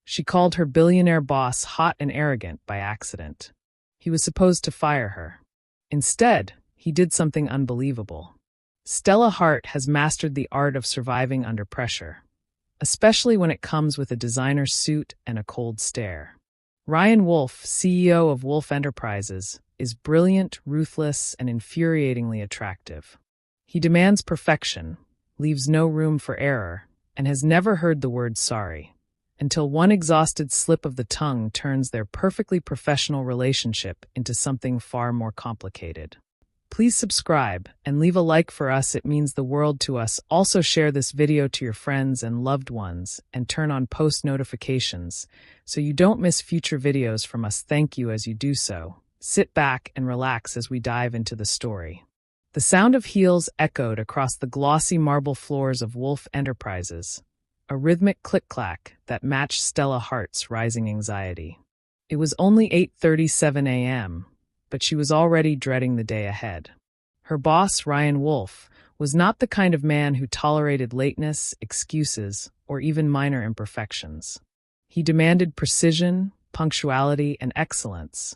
She called her billionaire boss hot and arrogant by accident. He was supposed to fire her. Instead, he did something unbelievable. Stella Hart has mastered the art of surviving under pressure, especially when it comes with a designer suit and a cold stare. Ryan Wolf, CEO of Wolf Enterprises, is brilliant, ruthless, and infuriatingly attractive. He demands perfection, leaves no room for error, and has never heard the word sorry, until one exhausted slip of the tongue turns their perfectly professional relationship into something far more complicated. Please subscribe and leave a like for us. It means the world to us. Also share this video to your friends and loved ones and turn on post notifications so you don't miss future videos from us. Thank you as you do so. Sit back and relax as we dive into the story. The sound of heels echoed across the glossy marble floors of Wolf Enterprises, a rhythmic click-clack that matched Stella Hart's rising anxiety. It was only 8:37 a.m., but she was already dreading the day ahead. Her boss, Ryan Wolf, was not the kind of man who tolerated lateness, excuses, or even minor imperfections. He demanded precision, punctuality, and excellence,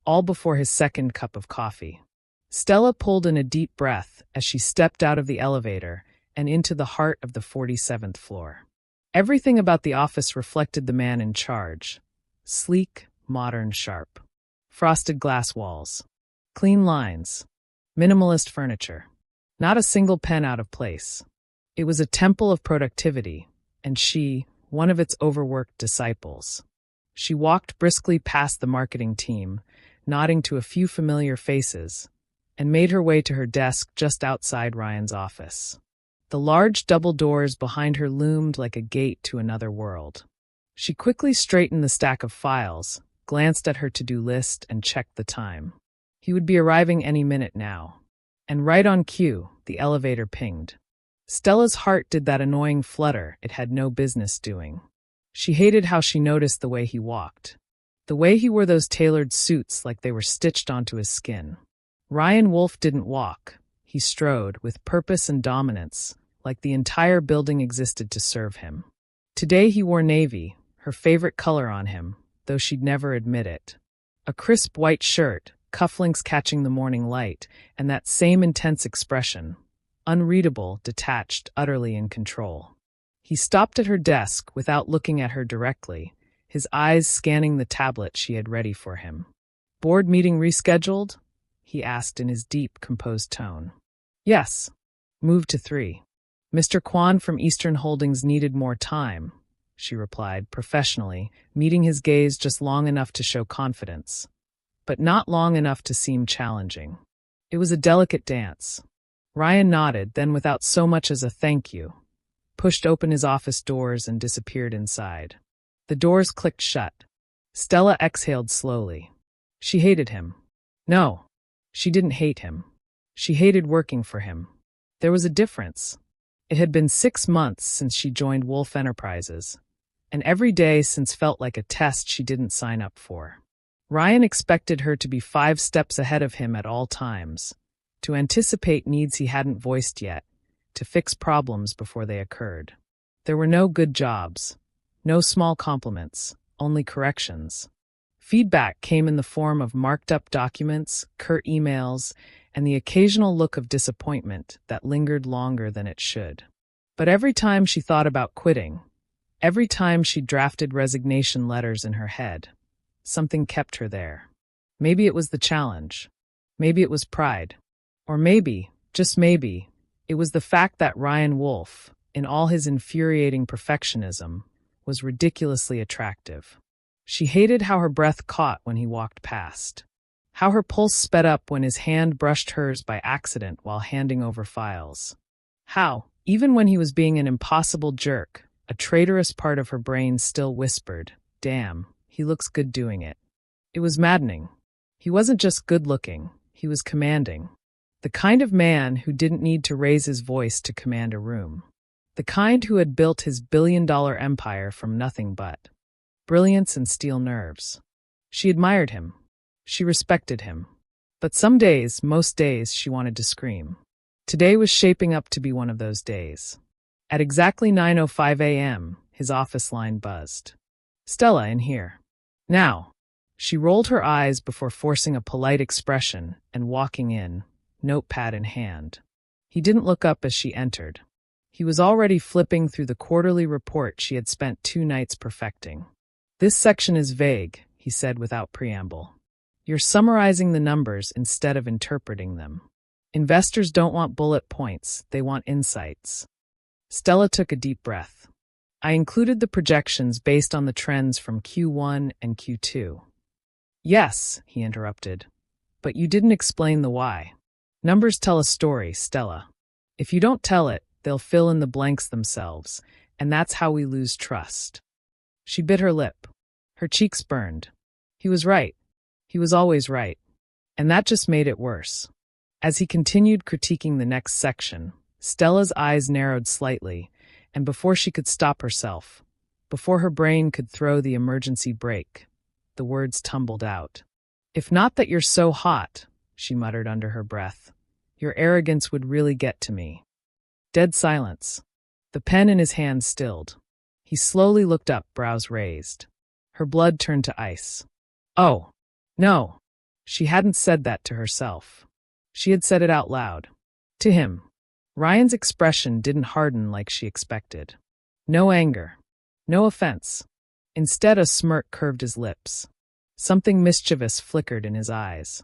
all before his second cup of coffee. Stella pulled in a deep breath as she stepped out of the elevator and into the heart of the 47th floor. Everything about the office reflected the man in charge. Sleek, modern, sharp. Frosted glass walls. Clean lines. Minimalist furniture. Not a single pen out of place. It was a temple of productivity, and she, one of its overworked disciples. She walked briskly past the marketing team, nodding to a few familiar faces, and made her way to her desk just outside Ryan's office. The large double doors behind her loomed like a gate to another world. She quickly straightened the stack of files, glanced at her to-do list, and checked the time. He would be arriving any minute now. And right on cue, the elevator pinged. Stella's heart did that annoying flutter it had no business doing. She hated how she noticed the way he walked. The way he wore those tailored suits like they were stitched onto his skin. Ryan Wolf didn't walk. He strode, with purpose and dominance, like the entire building existed to serve him. Today he wore navy, her favorite color on him, though she'd never admit it. A crisp white shirt, cufflinks catching the morning light, and that same intense expression. Unreadable, detached, utterly in control. He stopped at her desk without looking at her directly, his eyes scanning the tablet she had ready for him. "Board meeting rescheduled?" he asked in his deep, composed tone. "Yes. Moved to 3. Mr. Kwan from Eastern Holdings needed more time," she replied, professionally, meeting his gaze just long enough to show confidence, but not long enough to seem challenging. It was a delicate dance. Ryan nodded, then without so much as a thank you, pushed open his office doors and disappeared inside. The doors clicked shut. Stella exhaled slowly. She hated him. No, she didn't hate him. She hated working for him. There was a difference. It had been 6 months since she joined Wolf Enterprises, and every day since felt like a test she didn't sign up for. Ryan expected her to be 5 steps ahead of him at all times, to anticipate needs he hadn't voiced yet, to fix problems before they occurred. There were no good jobs, no small compliments, only corrections. Feedback came in the form of marked-up documents, curt emails, and the occasional look of disappointment that lingered longer than it should. But every time she thought about quitting, every time she drafted resignation letters in her head, something kept her there. Maybe it was the challenge. Maybe it was pride. Or maybe, just maybe, it was the fact that Ryan Wolf, in all his infuriating perfectionism, was ridiculously attractive. She hated how her breath caught when he walked past, how her pulse sped up when his hand brushed hers by accident while handing over files. How, even when he was being an impossible jerk, a traitorous part of her brain still whispered, "Damn, he looks good doing it." It was maddening. He wasn't just good-looking, he was commanding. The kind of man who didn't need to raise his voice to command a room. The kind who had built his billion-dollar empire from nothing but brilliance and steel nerves. She admired him. She respected him. But some days, most days, she wanted to scream. Today was shaping up to be one of those days. At exactly 9:05 a.m., his office line buzzed. Stella, in here. Now. She rolled her eyes before forcing a polite expression and walking in, notepad in hand. He didn't look up as she entered. He was already flipping through the quarterly report she had spent 2 nights perfecting. This section is vague, he said without preamble. You're summarizing the numbers instead of interpreting them. Investors don't want bullet points, they want insights. Stella took a deep breath. I included the projections based on the trends from Q1 and Q2. Yes, he interrupted. But you didn't explain the why. Numbers tell a story, Stella. If you don't tell it, they'll fill in the blanks themselves, and that's how we lose trust. She bit her lip. Her cheeks burned. He was right. He was always right. And that just made it worse. As he continued critiquing the next section, Stella's eyes narrowed slightly, and before she could stop herself, before her brain could throw the emergency brake, the words tumbled out. If not that you're so hot, she muttered under her breath, your arrogance would really get to me. Dead silence. The pen in his hand stilled. He slowly looked up, brows raised. Her blood turned to ice. Oh, no. She hadn't said that to herself. She had said it out loud. To him. Ryan's expression didn't harden like she expected. No anger. No offense. Instead, a smirk curved his lips. Something mischievous flickered in his eyes.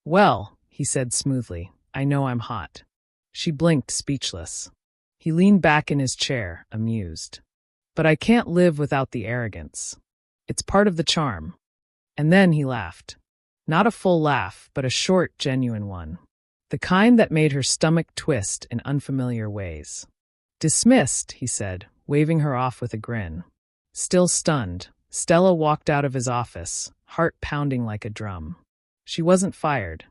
Well, he said smoothly, I know I'm hot. She blinked, speechless. He leaned back in his chair, amused. But I can't live without the arrogance. It's part of the charm. And then he laughed. Not a full laugh, but a short, genuine one. The kind that made her stomach twist in unfamiliar ways. Dismissed, he said, waving her off with a grin. Still stunned, Stella walked out of his office, heart pounding like a drum. She wasn't fired.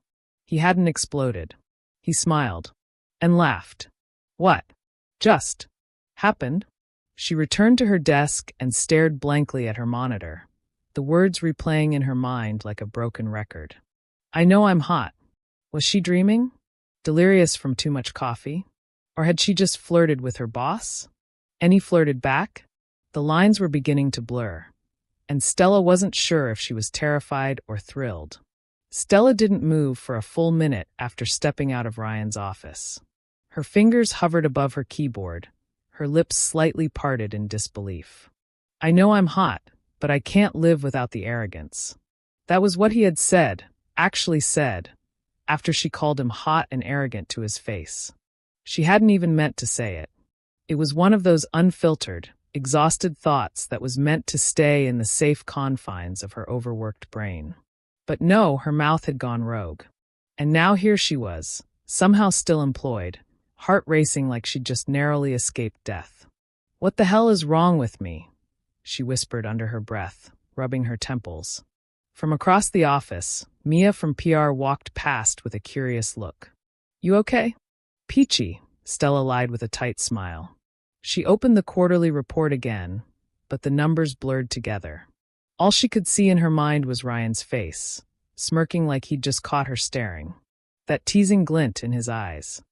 He hadn't exploded. He smiled. And laughed. What? Just happened? She returned to her desk and stared blankly at her monitor, the words replaying in her mind like a broken record. I know I'm hot. Was she dreaming? Delirious from too much coffee? Or had she just flirted with her boss? And he flirted back? The lines were beginning to blur, and Stella wasn't sure if she was terrified or thrilled. Stella didn't move for a full minute after stepping out of Ryan's office. Her fingers hovered above her keyboard, her lips slightly parted in disbelief. I know I'm hot, but I can't live without the arrogance. That was what he had said, actually said, after she called him hot and arrogant to his face. She hadn't even meant to say it. It was one of those unfiltered, exhausted thoughts that was meant to stay in the safe confines of her overworked brain. But no, her mouth had gone rogue. And now here she was, somehow still employed, heart racing like she'd just narrowly escaped death. What the hell is wrong with me? She whispered under her breath, rubbing her temples. From across the office, Mia from PR walked past with a curious look. You okay? Peachy, Stella lied with a tight smile. She opened the quarterly report again, but the numbers blurred together. All she could see in her mind was Ryan's face, smirking like he'd just caught her staring. That teasing glint in his eyes.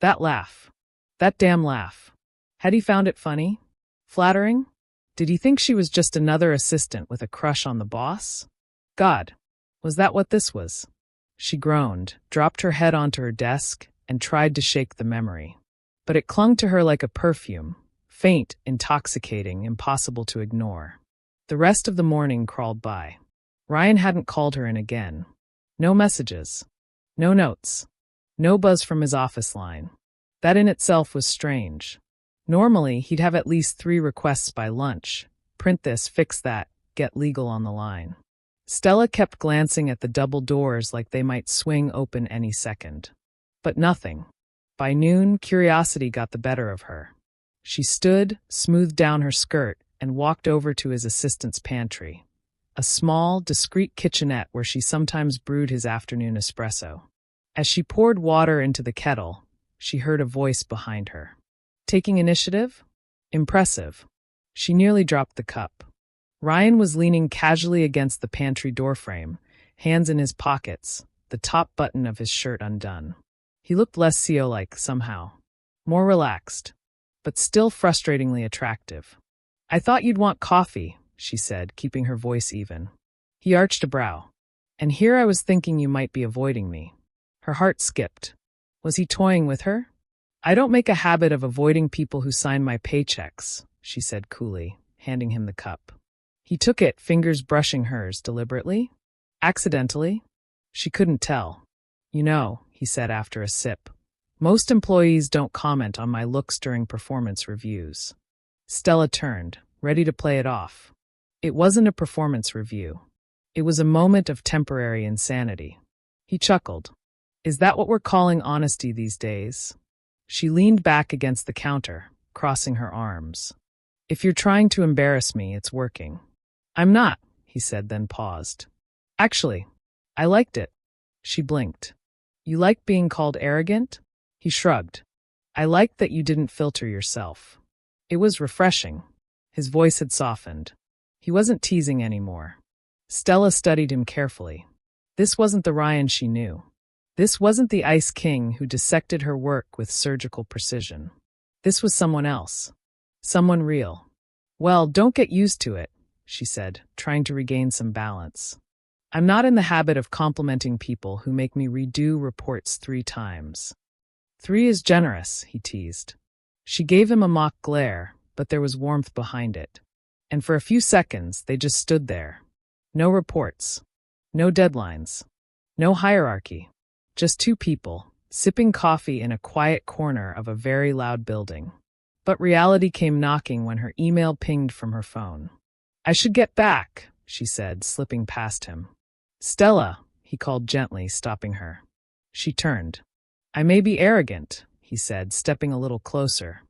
That laugh. That damn laugh. Had he found it funny? Flattering? Did he think she was just another assistant with a crush on the boss? God, was that what this was? She groaned, dropped her head onto her desk, and tried to shake the memory. But it clung to her like a perfume, faint, intoxicating, impossible to ignore. The rest of the morning crawled by. Ryan hadn't called her in again. No messages. No notes. No buzz from his office line. That in itself was strange. Normally, he'd have at least 3 requests by lunch. Print this, fix that, get legal on the line. Stella kept glancing at the double doors like they might swing open any second. But nothing. By noon, curiosity got the better of her. She stood, smoothed down her skirt, and walked over to his assistant's pantry, a small, discreet kitchenette where she sometimes brewed his afternoon espresso. As she poured water into the kettle, she heard a voice behind her. Taking initiative? Impressive. She nearly dropped the cup. Ryan was leaning casually against the pantry doorframe, hands in his pockets, the top button of his shirt undone. He looked less CEO-like somehow, more relaxed, but still frustratingly attractive. I thought you'd want coffee, she said, keeping her voice even. He arched a brow. And here I was thinking you might be avoiding me. Her heart skipped. Was he toying with her? I don't make a habit of avoiding people who sign my paychecks, she said coolly, handing him the cup. He took it, fingers brushing hers deliberately. Accidentally? She couldn't tell. You know, he said after a sip, most employees don't comment on my looks during performance reviews. Stella turned, ready to play it off. It wasn't a performance review. It was a moment of temporary insanity. He chuckled. Is that what we're calling honesty these days? She leaned back against the counter, crossing her arms. If you're trying to embarrass me, it's working. I'm not, he said, then paused. Actually, I liked it. She blinked. You like being called arrogant? He shrugged. I liked that you didn't filter yourself. It was refreshing. His voice had softened. He wasn't teasing anymore. Stella studied him carefully. This wasn't the Ryan she knew. This wasn't the Ice King who dissected her work with surgical precision. This was someone else. Someone real. Well, don't get used to it, she said, trying to regain some balance. I'm not in the habit of complimenting people who make me redo reports 3 times. 3 is generous, he teased. She gave him a mock glare, but there was warmth behind it. And for a few seconds, they just stood there. No reports. No deadlines. No hierarchy. Just 2 people, sipping coffee in a quiet corner of a very loud building. But reality came knocking when her email pinged from her phone. I should get back, she said, slipping past him. Stella, he called gently, stopping her. She turned. I may be arrogant, he said, stepping a little closer.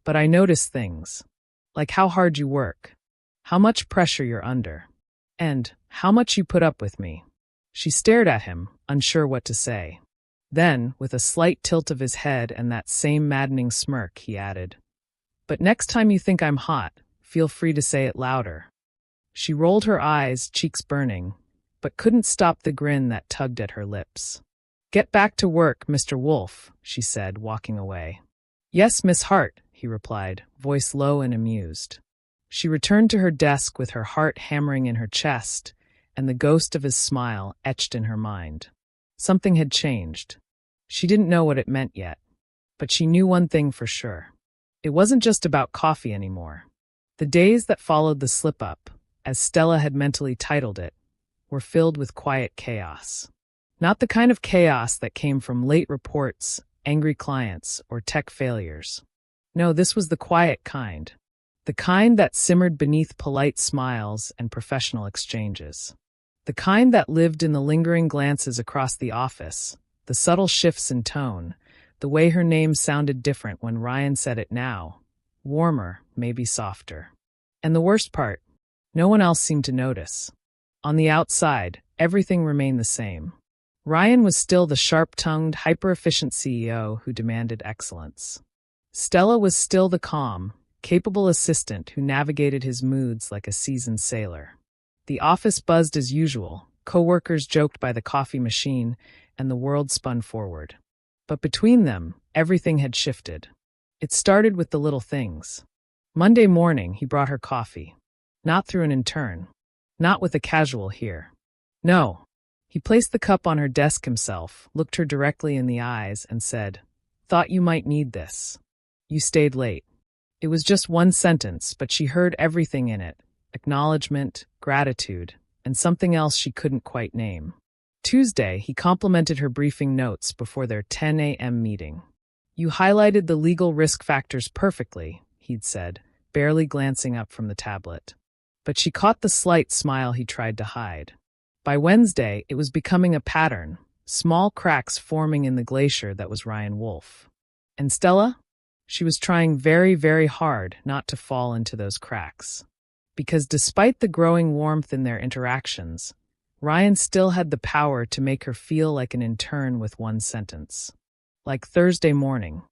But I notice things. Like how hard you work. How much pressure you're under. And how much you put up with me. She stared at him, unsure what to say. Then, with a slight tilt of his head and that same maddening smirk, he added, But next time you think I'm hot, feel free to say it louder. She rolled her eyes, cheeks burning, but couldn't stop the grin that tugged at her lips. Get back to work, Mr. Wolf, she said, walking away. Yes, Miss Hart, he replied, voice low and amused. She returned to her desk with her heart hammering in her chest, and the ghost of his smile etched in her mind. Something had changed. She didn't know what it meant yet, but she knew one thing for sure. It wasn't just about coffee anymore. The days that followed the slip-up, as Stella had mentally titled it, were filled with quiet chaos. Not the kind of chaos that came from late reports, angry clients, or tech failures. No, this was the quiet kind. The kind that simmered beneath polite smiles and professional exchanges. The kind that lived in the lingering glances across the office, the subtle shifts in tone, the way her name sounded different when Ryan said it now, warmer, maybe softer. And the worst part, no one else seemed to notice. On the outside, everything remained the same. Ryan was still the sharp-tongued, hyper-efficient CEO who demanded excellence. Stella was still the calm, capable assistant who navigated his moods like a seasoned sailor. The office buzzed as usual, coworkers joked by the coffee machine, and the world spun forward. But between them, everything had shifted. It started with the little things. Monday morning, he brought her coffee. Not through an intern. Not with a casual here. No. He placed the cup on her desk himself, looked her directly in the eyes, and said, Thought you might need this. You stayed late. It was just one sentence, but she heard everything in it. Acknowledgement, gratitude, and something else she couldn't quite name. Tuesday, he complimented her briefing notes before their 10 a.m. meeting. You highlighted the legal risk factors perfectly, he'd said, barely glancing up from the tablet. But she caught the slight smile he tried to hide. By Wednesday, it was becoming a pattern, small cracks forming in the glacier that was Ryan Wolf. And Stella? She was trying very, very hard not to fall into those cracks. Because despite the growing warmth in their interactions, Ryan still had the power to make her feel like an intern with one sentence. Like Thursday morning.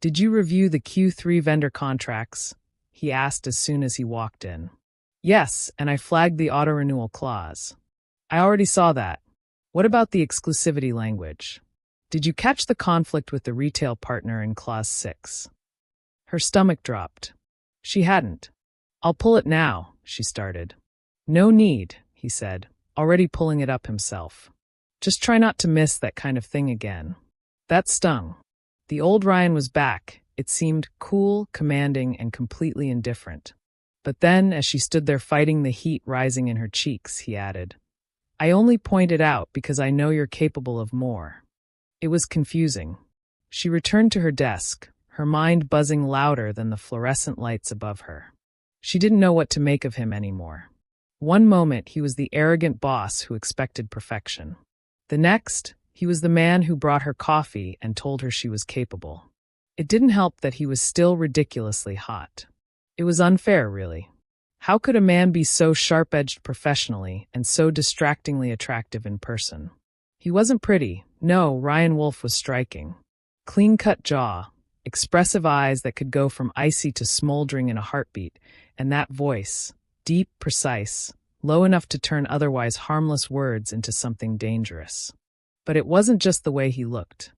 Did you review the Q3 vendor contracts? He asked as soon as he walked in. Yes, and I flagged the auto-renewal clause. I already saw that. What about the exclusivity language? Did you catch the conflict with the retail partner in clause 6? Her stomach dropped. She hadn't. I'll pull it now, she started. No need, he said, already pulling it up himself. Just try not to miss that kind of thing again. That stung. The old Ryan was back. It seemed cool, commanding, and completely indifferent. But then, as she stood there fighting the heat rising in her cheeks, he added, I only point it out because I know you're capable of more. It was confusing. She returned to her desk, her mind buzzing louder than the fluorescent lights above her. She didn't know what to make of him anymore. One moment, he was the arrogant boss who expected perfection. The next, he was the man who brought her coffee and told her she was capable. It didn't help that he was still ridiculously hot. It was unfair, really. How could a man be so sharp-edged professionally and so distractingly attractive in person? He wasn't pretty. No, Ryan Wolf was striking. Clean-cut jaw, expressive eyes that could go from icy to smoldering in a heartbeat, and that voice, deep, precise, low enough to turn otherwise harmless words into something dangerous. But it wasn't just the way he looked.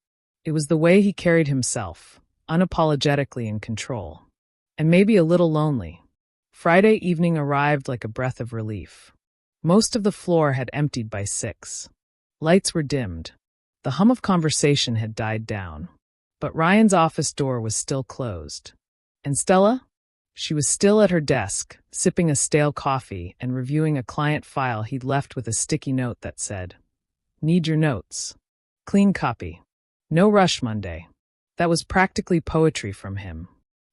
It was the way he carried himself, unapologetically in control. And maybe a little lonely. Friday evening arrived like a breath of relief. Most of the floor had emptied by 6. Lights were dimmed. The hum of conversation had died down. But Ryan's office door was still closed. And Stella? She was still at her desk, sipping a stale coffee and reviewing a client file he'd left with a sticky note that said, Need your notes. Clean copy. No rush Monday. That was practically poetry from him.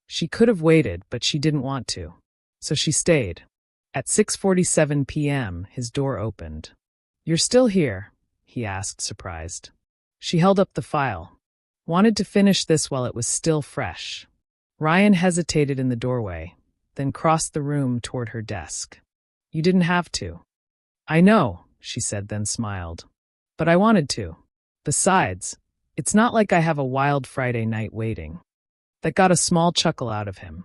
She could have waited, but she didn't want to. So she stayed. At 6:47 p.m., his door opened. You're still here? He asked, surprised. She held up the file. Wanted to finish this while it was still fresh. Ryan hesitated in the doorway, then crossed the room toward her desk. You didn't have to. I know, she said, then smiled. But I wanted to. Besides, it's not like I have a wild Friday night waiting. That got a small chuckle out of him.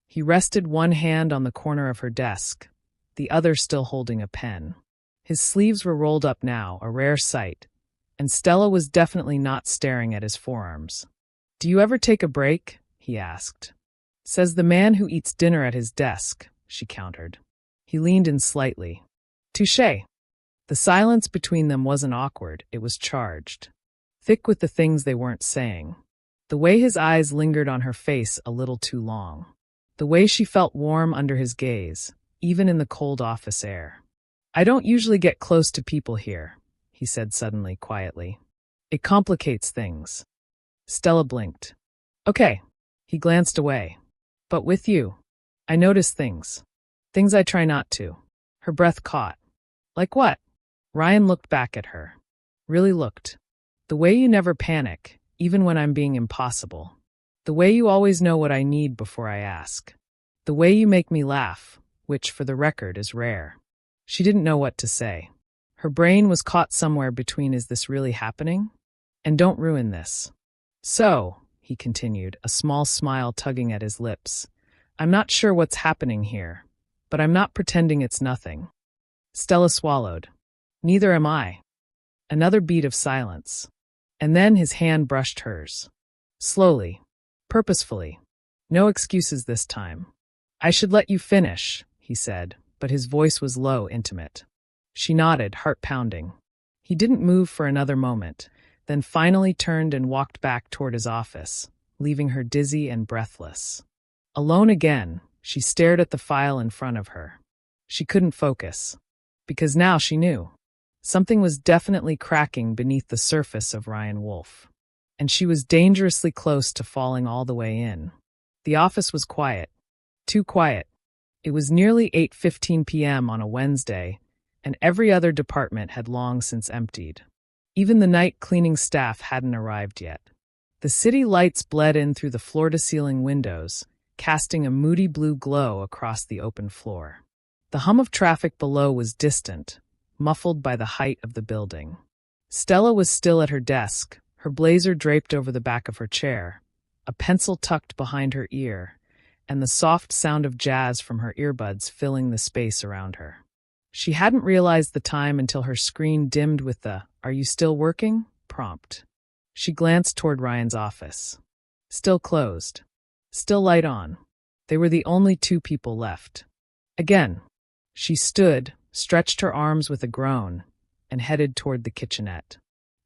He rested one hand on the corner of her desk, the other still holding a pen. His sleeves were rolled up now, a rare sight, and Stella was definitely not staring at his forearms. Do you ever take a break? He asked. Says the man who eats dinner at his desk, she countered. He leaned in slightly. Touché. The silence between them wasn't awkward, it was charged. Thick with the things they weren't saying. The way his eyes lingered on her face a little too long. The way she felt warm under his gaze, even in the cold office air. I don't usually get close to people here, he said suddenly, quietly. It complicates things. Stella blinked. Okay. He glanced away. But with you, I notice things. Things I try not to. Her breath caught. Like what? Ryan looked back at her. Really looked. The way you never panic, even when I'm being impossible. The way you always know what I need before I ask. The way you make me laugh, which, for the record, is rare. She didn't know what to say. Her brain was caught somewhere between, is this really happening? And don't ruin this. So, he continued, a small smile tugging at his lips, I'm not sure what's happening here, but I'm not pretending it's nothing. Stella swallowed. Neither am I. Another beat of silence. And then his hand brushed hers. Slowly. Purposefully. No excuses this time. I should let you finish, he said, but his voice was low, intimate. She nodded, heart pounding. He didn't move for another moment, then finally turned and walked back toward his office, leaving her dizzy and breathless. Alone again, she stared at the file in front of her. She couldn't focus. Because now she knew. Something was definitely cracking beneath the surface of Ryan Wolf. And she was dangerously close to falling all the way in. The office was quiet. Too quiet. It was nearly 8:15 p.m. on a Wednesday, and every other department had long since emptied. Even the night cleaning staff hadn't arrived yet. The city lights bled in through the floor-to-ceiling windows, casting a moody blue glow across the open floor. The hum of traffic below was distant, muffled by the height of the building. Stella was still at her desk, her blazer draped over the back of her chair, a pencil tucked behind her ear, and the soft sound of jazz from her earbuds filling the space around her. She hadn't realized the time until her screen dimmed with the "Are you still working?" prompt. She glanced toward Ryan's office. Still closed. Still light on. They were the only two people left. Again. She stood, stretched her arms with a groan, and headed toward the kitchenette.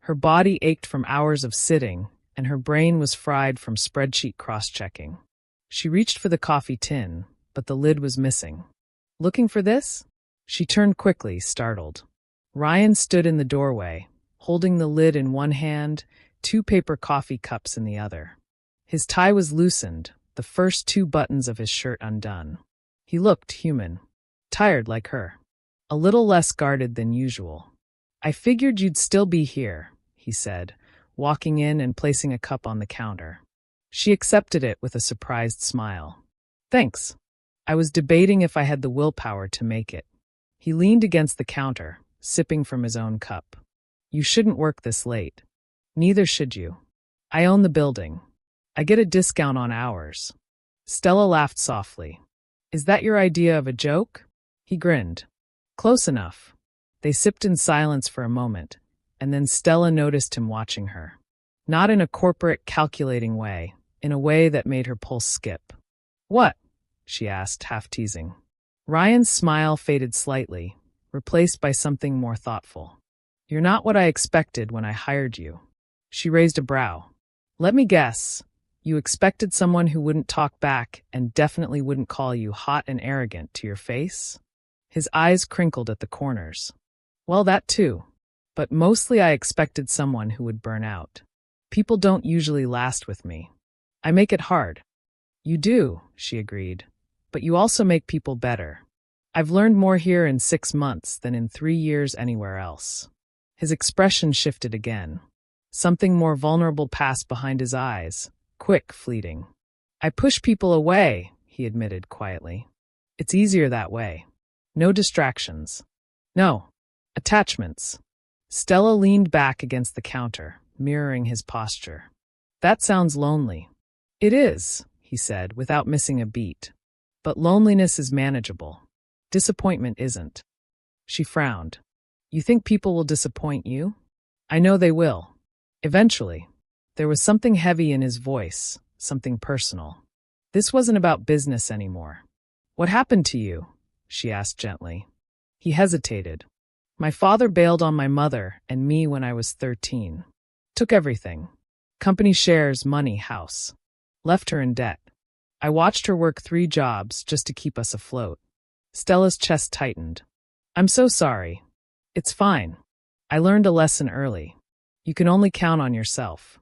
Her body ached from hours of sitting, and her brain was fried from spreadsheet cross-checking. She reached for the coffee tin, but the lid was missing. Looking for this? She turned quickly, startled. Ryan stood in the doorway, holding the lid in one hand, 2 paper coffee cups in the other. His tie was loosened, the first 2 buttons of his shirt undone. He looked human, tired like her, a little less guarded than usual. "I figured you'd still be here," he said, walking in and placing a cup on the counter. She accepted it with a surprised smile. "Thanks. I was debating if I had the willpower to make it." He leaned against the counter, sipping from his own cup. "You shouldn't work this late. Neither should you. I own the building. I get a discount on hours." Stella laughed softly. "Is that your idea of a joke?" He grinned. "Close enough." They sipped in silence for a moment, and then Stella noticed him watching her. Not in a corporate, calculating way, in a way that made her pulse skip. "What?" she asked, half teasing. Ryan's smile faded slightly, replaced by something more thoughtful. "You're not what I expected when I hired you." She raised a brow. "Let me guess. You expected someone who wouldn't talk back and definitely wouldn't call you hot and arrogant to your face?" His eyes crinkled at the corners. "Well, that too. But mostly I expected someone who would burn out. People don't usually last with me. I make it hard." "You do," she agreed. "But you also make people better. I've learned more here in 6 months than in 3 years anywhere else." His expression shifted again. Something more vulnerable passed behind his eyes, quick, fleeting. "I push people away," he admitted quietly. "It's easier that way. No distractions. No. Attachments." Stella leaned back against the counter, mirroring his posture. "That sounds lonely." "It is," he said, without missing a beat. "But loneliness is manageable. Disappointment isn't." She frowned. "You think people will disappoint you?" "I know they will. Eventually." There was something heavy in his voice, something personal. This wasn't about business anymore. "What happened to you?" she asked gently. He hesitated. "My father bailed on my mother and me when I was 13. Took everything. Company shares, money, house. Left her in debt. I watched her work 3 jobs just to keep us afloat." Stella's chest tightened. "I'm so sorry." "It's fine. I learned a lesson early. You can only count on yourself.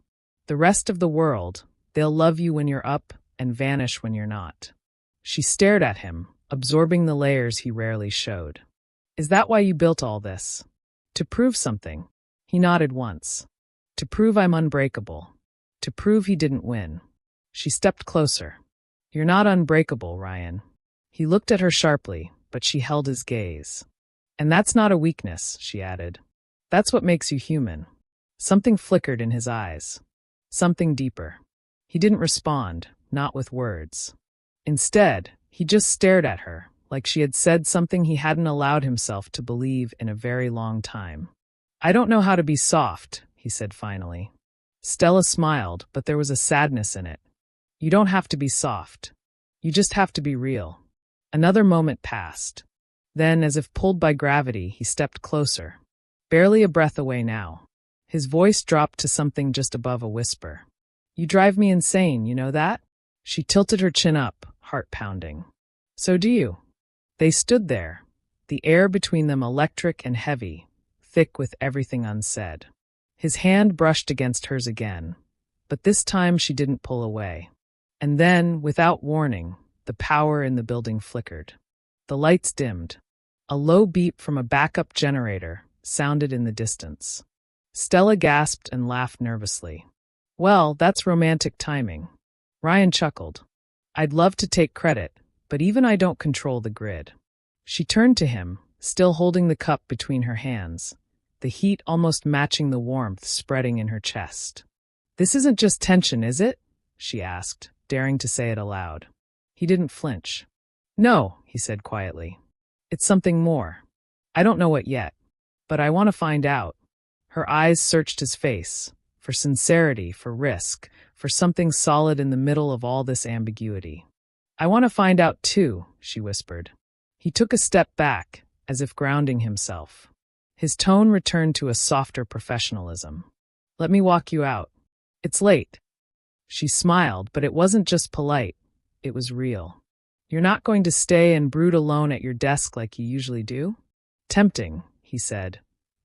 The rest of the world, they'll love you when you're up and vanish when you're not." She stared at him, absorbing the layers he rarely showed. "Is that why you built all this? To prove something?" He nodded once. "To prove I'm unbreakable. To prove he didn't win." She stepped closer. "You're not unbreakable, Ryan." He looked at her sharply, but she held his gaze. "And that's not a weakness," she added. "That's what makes you human." Something flickered in his eyes. Something deeper. He didn't respond, not with words. Instead, he just stared at her, like she had said something he hadn't allowed himself to believe in a very long time. "I don't know how to be soft," he said finally. Stella smiled, but there was a sadness in it. "You don't have to be soft. You just have to be real." Another moment passed. Then, as if pulled by gravity, he stepped closer. Barely a breath away now. His voice dropped to something just above a whisper. "You drive me insane, you know that?" She tilted her chin up, heart pounding. "So do you." They stood there, the air between them electric and heavy, thick with everything unsaid. His hand brushed against hers again, but this time she didn't pull away. And then, without warning, the power in the building flickered. The lights dimmed. A low beep from a backup generator sounded in the distance. Stella gasped and laughed nervously. "Well, that's romantic timing." Ryan chuckled. "I'd love to take credit, but even I don't control the grid." She turned to him, still holding the cup between her hands, the heat almost matching the warmth spreading in her chest. "This isn't just tension, is it?" she asked, daring to say it aloud. He didn't flinch. "No," he said quietly. "It's something more. I don't know what yet, but I want to find out." Her eyes searched his face, for sincerity, for risk, for something solid in the middle of all this ambiguity. "I want to find out too," she whispered. He He took a step back, as if grounding himself. His tone returned to a softer professionalism. Let me walk you out. It's late. She smiled, but it wasn't just polite. It was real. You're not going to stay and brood alone at your desk like you usually do? Tempting, he said.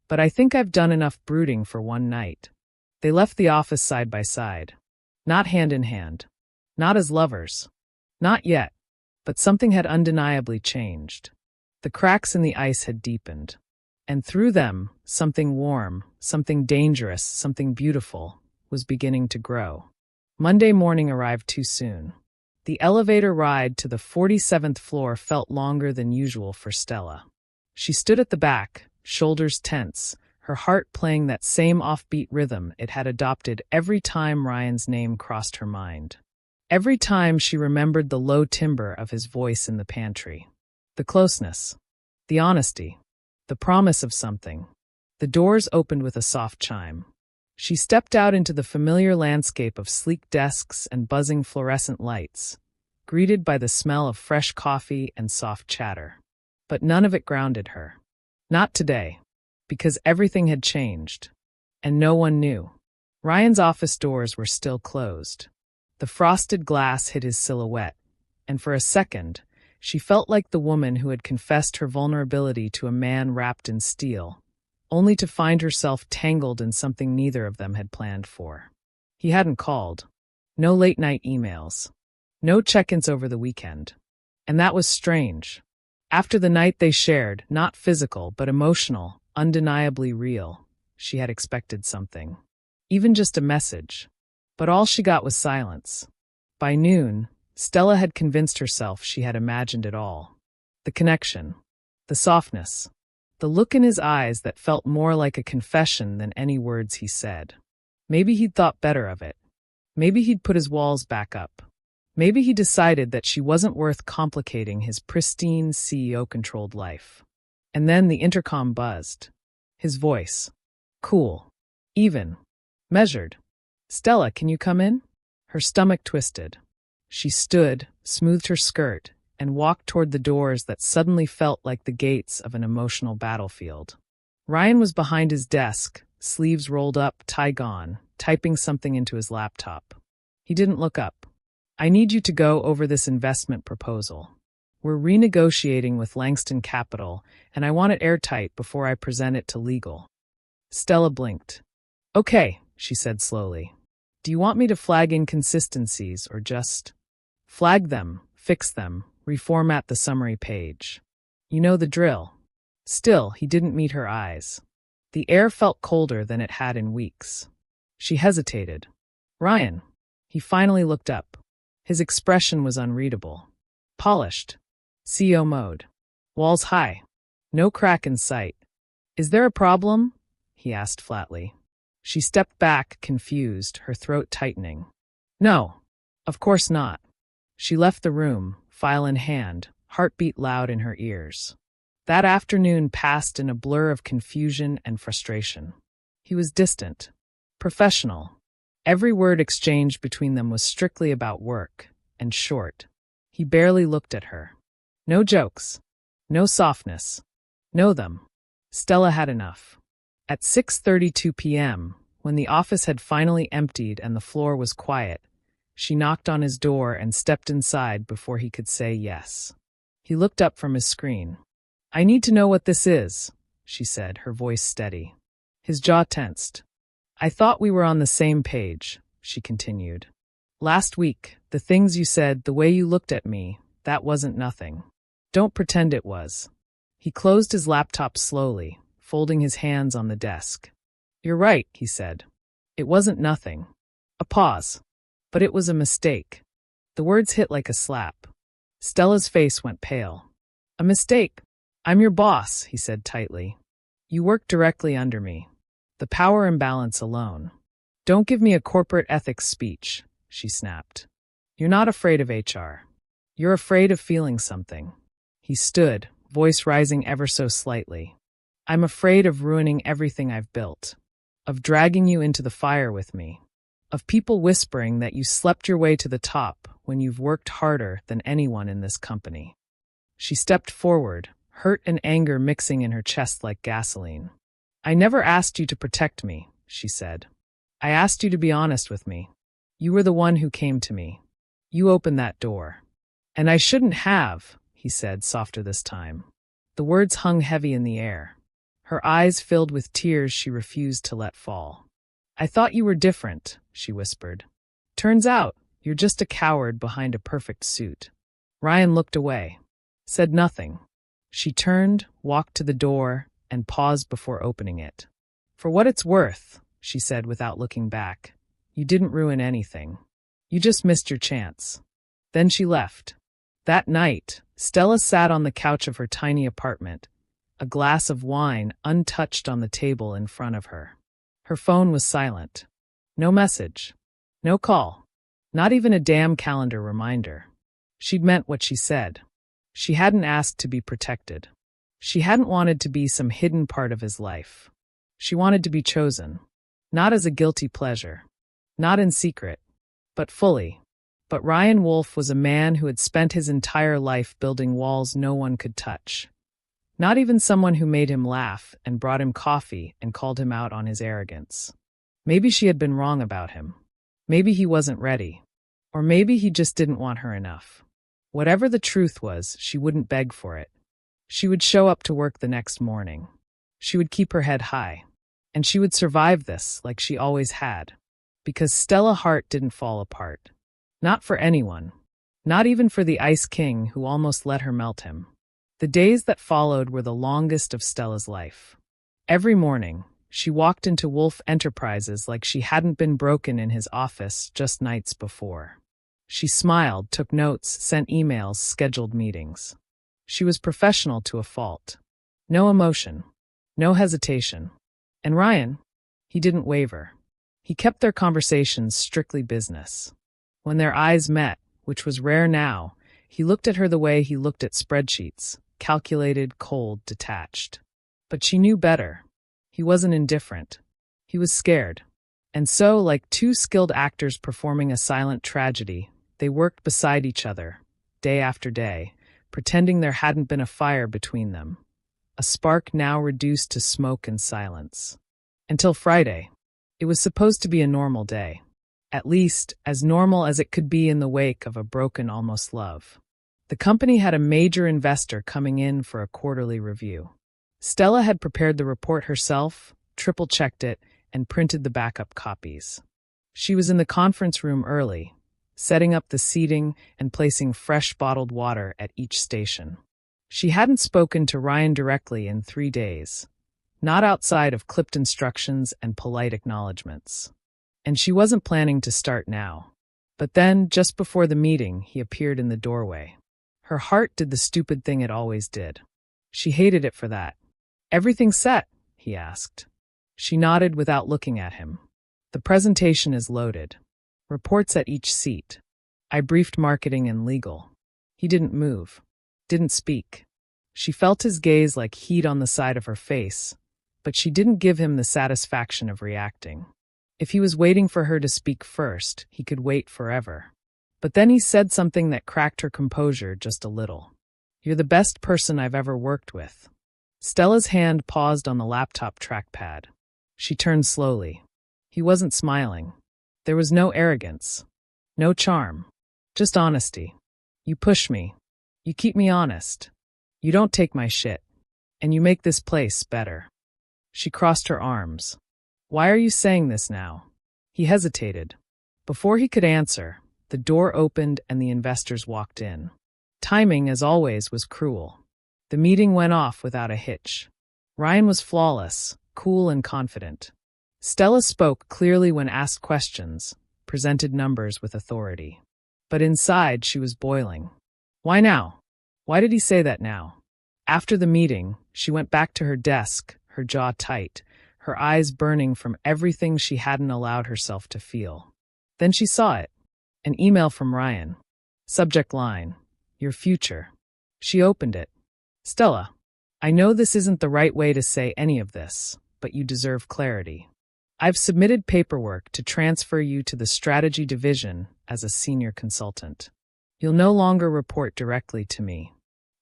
But I think I've done enough brooding for one night. They left the office side by side. Not hand in hand. Not as lovers. Not yet. But something had undeniably changed. The cracks in the ice had deepened. And through them, something warm, something dangerous, something beautiful, was beginning to grow. Monday morning arrived too soon. The elevator ride to the 47th floor felt longer than usual for Stella. She stood at the back, shoulders tense, her heart playing that same offbeat rhythm it had adopted every time Ryan's name crossed her mind. Every time she remembered the low timbre of his voice in the pantry. The closeness. The honesty. The promise of something. The doors opened with a soft chime. She stepped out into the familiar landscape of sleek desks and buzzing fluorescent lights, greeted by the smell of fresh coffee and soft chatter. But none of it grounded her. Not today, because everything had changed, and no one knew. Ryan's office doors were still closed. The frosted glass hid his silhouette, and for a second, she felt like the woman who had confessed her vulnerability to a man wrapped in steel, only to find herself tangled in something neither of them had planned for. He hadn't called. No late-night emails. No check-ins over the weekend. And that was strange. After the night they shared, not physical, but emotional, undeniably real, she had expected something. Even just a message. But all she got was silence. By noon, Stella had convinced herself she had imagined it all. The connection. The softness. The look in his eyes that felt more like a confession than any words he said. Maybe he'd thought better of it. Maybe he'd put his walls back up. Maybe he decided that she wasn't worth complicating his pristine, CEO-controlled life. And then the intercom buzzed. His voice. Cool. Even. Measured. Stella, can you come in? Her stomach twisted. She stood, smoothed her skirt, and walked toward the doors that suddenly felt like the gates of an emotional battlefield. Ryan was behind his desk, sleeves rolled up, tie gone, typing something into his laptop. He didn't look up. I need you to go over this investment proposal. We're renegotiating with Langston Capital, and I want it airtight before I present it to legal. Stella blinked. Okay, she said slowly. Do you want me to flag inconsistencies or just flag them, fix them, reformat the summary page? You know the drill. Still, he didn't meet her eyes. The air felt colder than it had in weeks. She hesitated. Ryan. He finally looked up. His expression was unreadable. Polished. CEO mode. Walls high. No crack in sight. Is there a problem? He asked flatly. She stepped back, confused, her throat tightening. No, of course not. She left the room, file in hand, heartbeat loud in her ears. That afternoon passed in a blur of confusion and frustration. He was distant. Professional. Every word exchanged between them was strictly about work, and short. He barely looked at her. No jokes. No softness. Know them. Stella had enough. At 6:32 p.m., when the office had finally emptied and the floor was quiet, she knocked on his door and stepped inside before he could say yes. He looked up from his screen. I need to know what this is, she said, her voice steady. His jaw tensed. I thought we were on the same page, she continued. Last week, the things you said, the way you looked at me, that wasn't nothing. Don't pretend it was. He closed his laptop slowly, folding his hands on the desk. You're right, he said. It wasn't nothing. A pause. But it was a mistake. The words hit like a slap. Stella's face went pale. A mistake. I'm your boss, he said tightly. You work directly under me. The power imbalance alone. Don't give me a corporate ethics speech, she snapped. You're not afraid of HR. You're afraid of feeling something. He stood, voice rising ever so slightly. I'm afraid of ruining everything I've built. Of dragging you into the fire with me. Of people whispering that you slept your way to the top when you've worked harder than anyone in this company. She stepped forward, hurt and anger mixing in her chest like gasoline. "I never asked you to protect me," she said. "I asked you to be honest with me. You were the one who came to me. You opened that door." "And I shouldn't have," he said, softer this time. The words hung heavy in the air. Her eyes filled with tears she refused to let fall. "I thought you were different," she whispered. "Turns out, you're just a coward behind a perfect suit." Ryan looked away, said nothing. She turned, walked to the door, and paused before opening it. "For what it's worth," she said without looking back, "you didn't ruin anything. You just missed your chance." Then she left. That night, Stella sat on the couch of her tiny apartment, a glass of wine untouched on the table in front of her. Her phone was silent. No message. No call. Not even a damn calendar reminder. She'd meant what she said. She hadn't asked to be protected. She hadn't wanted to be some hidden part of his life. She wanted to be chosen. Not as a guilty pleasure. Not in secret. But fully. But Ryan Wolf was a man who had spent his entire life building walls no one could touch. Not even someone who made him laugh and brought him coffee and called him out on his arrogance. Maybe she had been wrong about him. Maybe he wasn't ready. Or maybe he just didn't want her enough. Whatever the truth was, she wouldn't beg for it. She would show up to work the next morning. She would keep her head high. And she would survive this like she always had. Because Stella Hart didn't fall apart. Not for anyone. Not even for the Ice King who almost let her melt him. The days that followed were the longest of Stella's life. Every morning, she walked into Wolf Enterprises like she hadn't been broken in his office just nights before. She smiled, took notes, sent emails, scheduled meetings. She was professional to a fault. No emotion. No hesitation. And Ryan, he didn't waver. He kept their conversations strictly business. When their eyes met, which was rare now, he looked at her the way he looked at spreadsheets, calculated, cold, detached. But she knew better. He wasn't indifferent. He was scared. And so, like two skilled actors performing a silent tragedy, they worked beside each other, day after day, pretending there hadn't been a fire between them. A spark now reduced to smoke and silence. Until Friday. It was supposed to be a normal day. At least, as normal as it could be in the wake of a broken almost love. The company had a major investor coming in for a quarterly review. Stella had prepared the report herself, triple-checked it, and printed the backup copies. She was in the conference room early, setting up the seating and placing fresh bottled water at each station. She hadn't spoken to Ryan directly in 3 days, not outside of clipped instructions and polite acknowledgments. And she wasn't planning to start now. But then, just before the meeting, he appeared in the doorway. Her heart did the stupid thing it always did. She hated it for that. "Everything set?" he asked. She nodded without looking at him. "The presentation is loaded. Reports at each seat. I briefed marketing and legal." He didn't move. Didn't speak. She felt his gaze like heat on the side of her face, but she didn't give him the satisfaction of reacting. If he was waiting for her to speak first, he could wait forever. But then he said something that cracked her composure just a little. "You're the best person I've ever worked with." Stella's hand paused on the laptop trackpad. She turned slowly. He wasn't smiling. There was no arrogance. No charm. Just honesty. "You push me. You keep me honest. You don't take my shit. And you make this place better." She crossed her arms. "Why are you saying this now?" He hesitated. Before he could answer, the door opened and the investors walked in. Timing, as always, was cruel. The meeting went off without a hitch. Ryan was flawless, cool and confident. Stella spoke clearly when asked questions, presented numbers with authority. But inside, she was boiling. Why now? Why did he say that now? After the meeting, she went back to her desk, her jaw tight, her eyes burning from everything she hadn't allowed herself to feel. Then she saw it. An email from Ryan. Subject line, "Your future." She opened it. "Stella, I know this isn't the right way to say any of this, but you deserve clarity. I've submitted paperwork to transfer you to the strategy division as a senior consultant. You'll no longer report directly to me.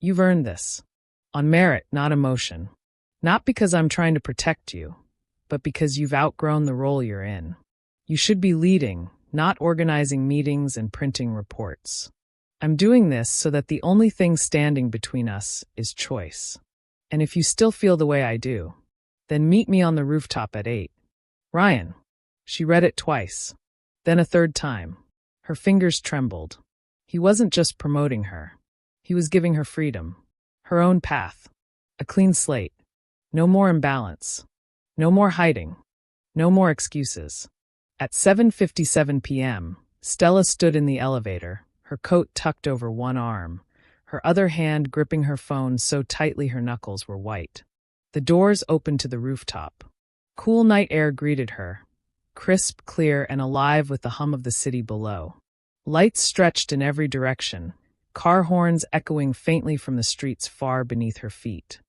You've earned this. On merit, not emotion. Not because I'm trying to protect you, but because you've outgrown the role you're in. You should be leading, not organizing meetings and printing reports. I'm doing this so that the only thing standing between us is choice. And if you still feel the way I do, then meet me on the rooftop at 8. Ryan. She read it twice. Then a third time. Her fingers trembled. He wasn't just promoting her. He was giving her freedom. Her own path. A clean slate. No more imbalance. No more hiding. No more excuses. At 7:57 p.m., Stella stood in the elevator, her coat tucked over one arm, her other hand gripping her phone so tightly her knuckles were white. The doors opened to the rooftop. Cool night air greeted her, crisp, clear, and alive with the hum of the city below. Lights stretched in every direction, car horns echoing faintly from the streets far beneath her feet.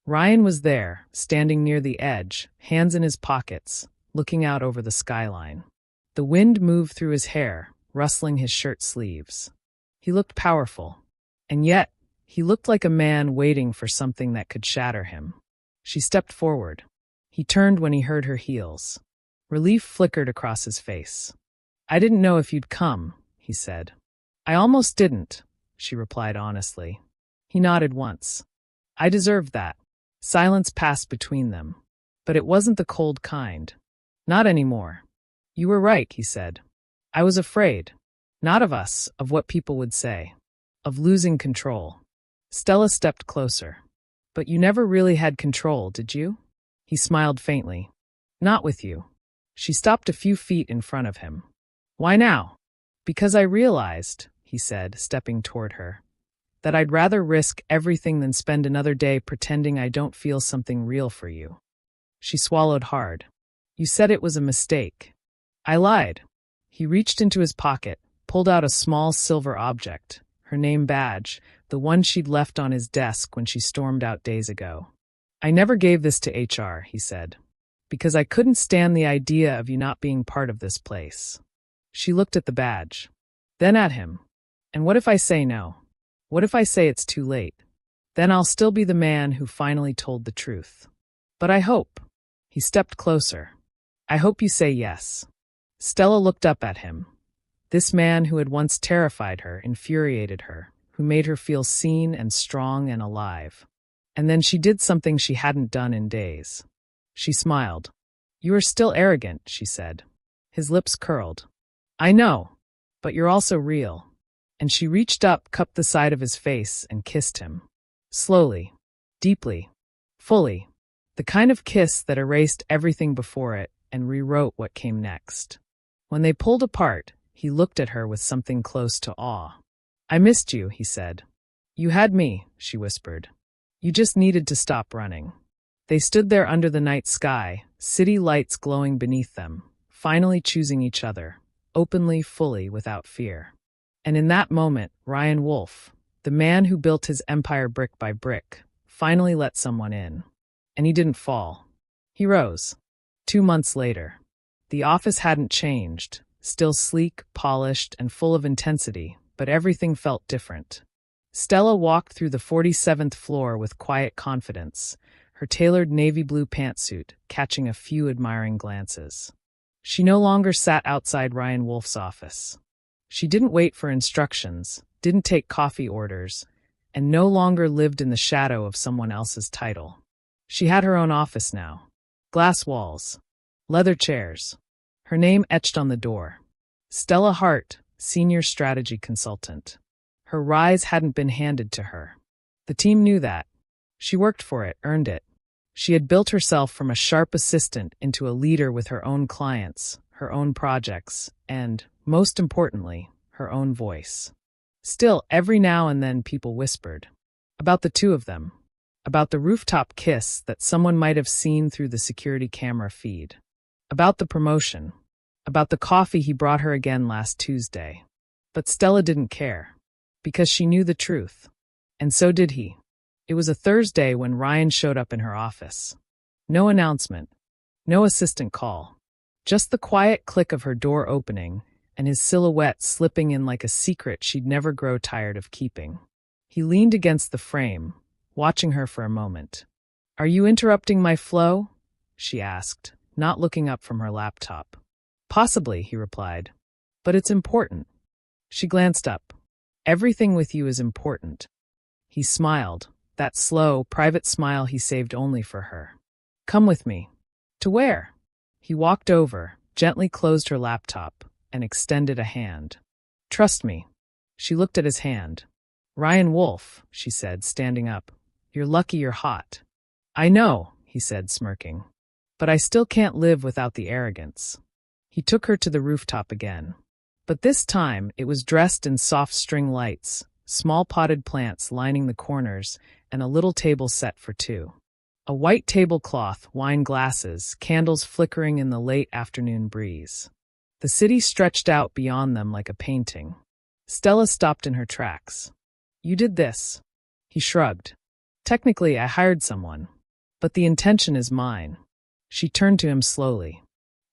Ryan was there, standing near the edge, hands in his pockets, looking out over the skyline. The wind moved through his hair, rustling his shirt sleeves. He looked powerful, and yet he looked like a man waiting for something that could shatter him. She stepped forward. He turned when he heard her heels. Relief flickered across his face. I didn't know if you'd come, he said. I almost didn't, she replied honestly. He nodded once. I deserved that. Silence passed between them. But it wasn't the cold kind. Not anymore. You were right, he said. I was afraid. Not of us, of what people would say. Of losing control. Stella stepped closer. But you never really had control, did you? He smiled faintly. Not with you. She stopped a few feet in front of him. Why now? Because I realized, he said, stepping toward her, that I'd rather risk everything than spend another day pretending I don't feel something real for you. She swallowed hard. You said it was a mistake. I lied. He reached into his pocket, pulled out a small silver object, her name badge, the one she'd left on his desk when she stormed out days ago. I never gave this to HR, he said, because I couldn't stand the idea of you not being part of this place. She looked at the badge, then at him. And what if I say no? What if I say it's too late? Then I'll still be the man who finally told the truth. But I hope. He stepped closer. I hope you say yes. Stella looked up at him. This man who had once terrified her, infuriated her, who made her feel seen and strong and alive. And then she did something she hadn't done in days. She smiled. You are still arrogant, she said. His lips curled. I know, but you're also real. And she reached up, cupped the side of his face, and kissed him. Slowly, deeply, fully. The kind of kiss that erased everything before it and rewrote what came next. When they pulled apart, he looked at her with something close to awe. I missed you, he said. You had me, she whispered. You just needed to stop running. They stood there under the night sky, city lights glowing beneath them, finally choosing each other, openly, fully, without fear. And in that moment, Ryan Wolf, the man who built his empire brick by brick, finally let someone in. And he didn't fall. He rose. 2 months later. The office hadn't changed, still sleek, polished, and full of intensity, but everything felt different. Stella walked through the 47th floor with quiet confidence, her tailored navy blue pantsuit catching a few admiring glances. She no longer sat outside Ryan Wolf's office. She didn't wait for instructions, didn't take coffee orders, and no longer lived in the shadow of someone else's title. She had her own office now. Glass walls. Leather chairs. Her name etched on the door. Stella Hart, Senior Strategy Consultant. Her rise hadn't been handed to her. The team knew that. She worked for it, earned it. She had built herself from a sharp assistant into a leader with her own clients, her own projects, and, most importantly, her own voice. Still, every now and then people whispered. About the two of them. About the rooftop kiss that someone might have seen through the security camera feed. About the promotion. About the coffee he brought her again last Tuesday. But Stella didn't care. Because she knew the truth. And so did he. It was a Thursday when Ryan showed up in her office. No announcement. No assistant call. Just the quiet click of her door opening and his silhouette slipping in like a secret she'd never grow tired of keeping. He leaned against the frame, watching her for a moment. "Are you interrupting my flow?" she asked, not looking up from her laptop. "Possibly," he replied. "But it's important." She glanced up. "Everything with you is important." He smiled, that slow, private smile he saved only for her. "Come with me." "To where?" He walked over, gently closed her laptop, and extended a hand. "Trust me." She looked at his hand. "Ryan Wolf," she said, standing up. "You're lucky you're hot." "I know," he said, smirking. "But I still can't live without the arrogance." He took her to the rooftop again. But this time it was dressed in soft string lights, small potted plants lining the corners, and a little table set for two. A white tablecloth, wine glasses, candles flickering in the late afternoon breeze. The city stretched out beyond them like a painting. Stella stopped in her tracks. "You did this." He shrugged. "Technically, I hired someone. But the intention is mine." She turned to him slowly.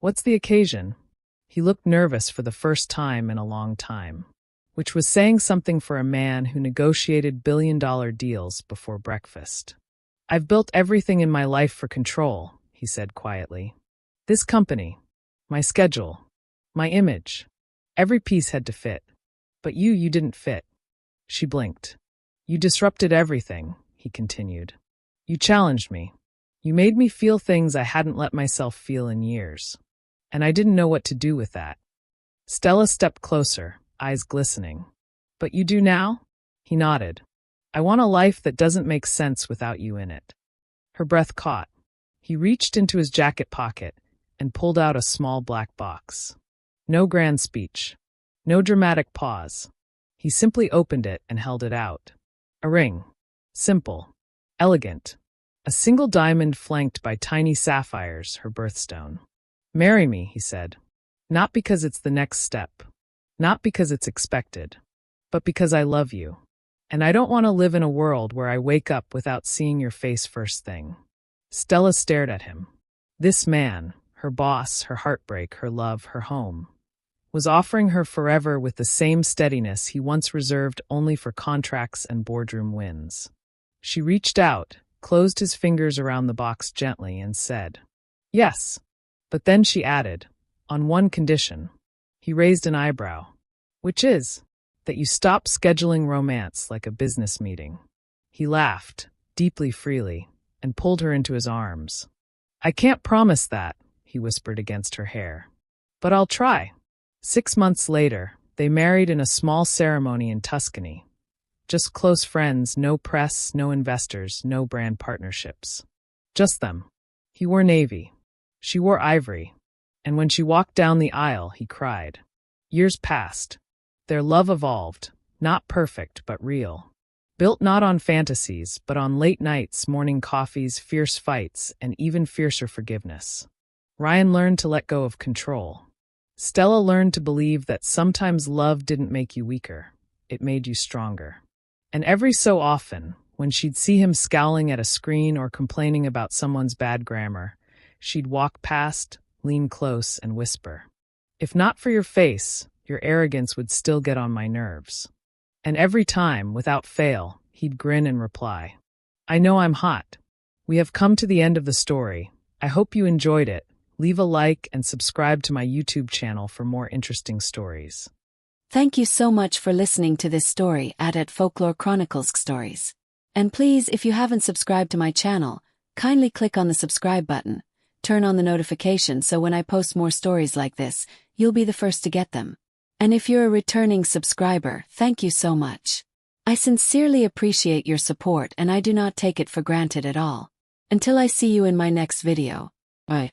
"What's the occasion?" He looked nervous for the first time in a long time, which was saying something for a man who negotiated billion-dollar deals before breakfast. "I've built everything in my life for control," he said quietly. "This company, my schedule, my image. Every piece had to fit. But you didn't fit." She blinked. "You disrupted everything," he continued. "You challenged me. You made me feel things I hadn't let myself feel in years. And I didn't know what to do with that." Stella stepped closer, eyes glistening. "But you do now?" He nodded. "I want a life that doesn't make sense without you in it." Her breath caught. He reached into his jacket pocket and pulled out a small black box. No grand speech. No dramatic pause. He simply opened it and held it out. A ring. Simple. Elegant. A single diamond flanked by tiny sapphires, her birthstone. "Marry me," he said. "Not because it's the next step. Not because it's expected. But because I love you. And I don't want to live in a world where I wake up without seeing your face first thing." Stella stared at him. This man, her boss, her heartbreak, her love, her home, was offering her forever with the same steadiness he once reserved only for contracts and boardroom wins. She reached out, closed his fingers around the box gently, and said, "Yes." But then she added, "On one condition." He raised an eyebrow. "Which is?" "That you stop scheduling romance like a business meeting." He laughed, deeply freely, and pulled her into his arms. "I can't promise that," he whispered against her hair. "But I'll try." 6 months later, they married in a small ceremony in Tuscany. Just close friends, no press, no investors, no brand partnerships. Just them. He wore navy. She wore ivory. And when she walked down the aisle, he cried. Years passed. Their love evolved, not perfect, but real. Built not on fantasies, but on late nights, morning coffees, fierce fights, and even fiercer forgiveness. Ryan learned to let go of control. Stella learned to believe that sometimes love didn't make you weaker, it made you stronger. And every so often, when she'd see him scowling at a screen or complaining about someone's bad grammar, she'd walk past, lean close, and whisper, "If not for your face, your arrogance would still get on my nerves." And every time, without fail, he'd grin and reply, "I know I'm hot." We have come to the end of the story. I hope you enjoyed it. Leave a like and subscribe to my YouTube channel for more interesting stories. Thank you so much for listening to this story at Folklore Chronicles-k stories. And please, if you haven't subscribed to my channel, kindly click on the subscribe button. Turn on the notification so when I post more stories like this, you'll be the first to get them. And if you're a returning subscriber, thank you so much. I sincerely appreciate your support and I do not take it for granted at all. Until I see you in my next video. Bye.